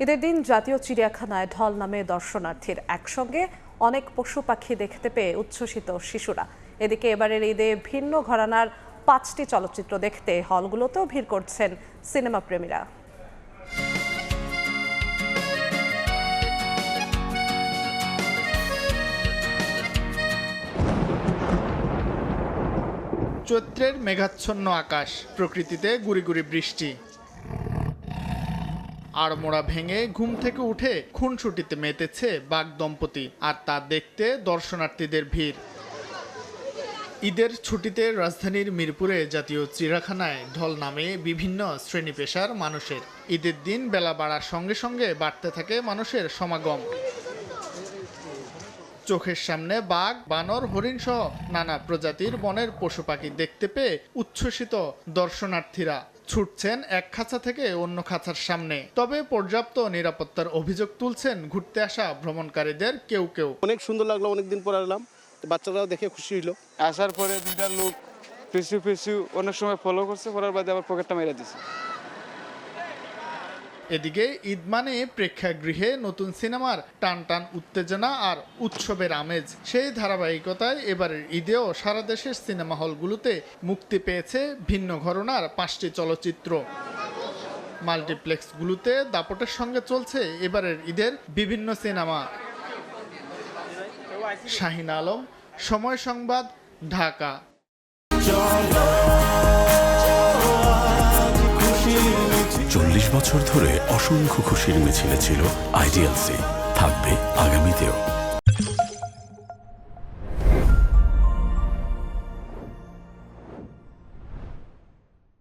ঈদের দিন জাতীয় চিড়িয়াখানায় ঢল নামে দর্শনার্থীর একসঙ্গে অনেক পশু পাখি দেখতে পেয়ে উচ্ছ্বসিত শিশুরা। এদিকে এবারের ঈদে ভিন্ন ঘরানার 5টি চলচ্চিত্র দেখতে হলগুলোতেও ভিড় করছেন সিনেমা প্রেমীরা। চৈত্রের মেঘাচ্ছন্ন আকাশ, প্রকৃতিতে গুড়ি গুড়ি বৃষ্টি, আড়মোড়া ভেঙে ঘুম থেকে উঠে খুনসুটিতে মেতেছে বাঘ দম্পতি, আর তা দেখতে দর্শনার্থীদের ভিড়। ঈদের ছুটিতে রাজধানীর মিরপুরে জাতীয় চিড়িয়াখানায় ঢল নামে বিভিন্ন শ্রেণী পেশার মানুষের। ঈদের দিন বেলা বাড়ার সঙ্গে সঙ্গে বাড়তে থাকে মানুষের সমাগম। চোখের সামনে বাঘ, বানর, হরিণ সহ নানা প্রজাতির বনের পশু পাখি দেখতে পেয়ে উচ্ছ্বসিত দর্শনার্থীরা ছুটছেন এক খাঁচা থেকে অন্য খাঁচার সামনে। তবে পর্যাপ্ত নিরাপত্তার অভিযোগ তুলছেন ঘুরতে আসা ভ্রমণকারীদের কেউ কেউ। অনেক সুন্দর লাগলো, অনেকদিন পর আসলাম, বাচ্চারাও দেখে খুশি হইলো। আসার পরে দুইটা লোক পিছু অনেক সময় ফলো করছে, করার বাদে আবার পকেটটা মেরে দিছে। এদিকে ঈদ মানে প্রেক্ষাগৃহে নতুন সিনেমার টান টান উত্তেজনা আর উৎসবের আমেজ। সেই ধারাবাহিকতায় এবারের ঈদেও সারা দেশের সিনেমা হলগুলোতে মুক্তি পেয়েছে ভিন্ন ঘরানার 5টি চলচ্চিত্র। মাল্টিপ্লেক্সগুলোতে দাপটের সঙ্গে চলছে এবারের ঈদের বিভিন্ন সিনেমা। শাহিন আলম, সময় সংবাদ, ঢাকা। 40 বছর ধরে অসংখ্য খুশির মিছিলে ছিল আইডিএলসি, থাকবে আগামীতেও।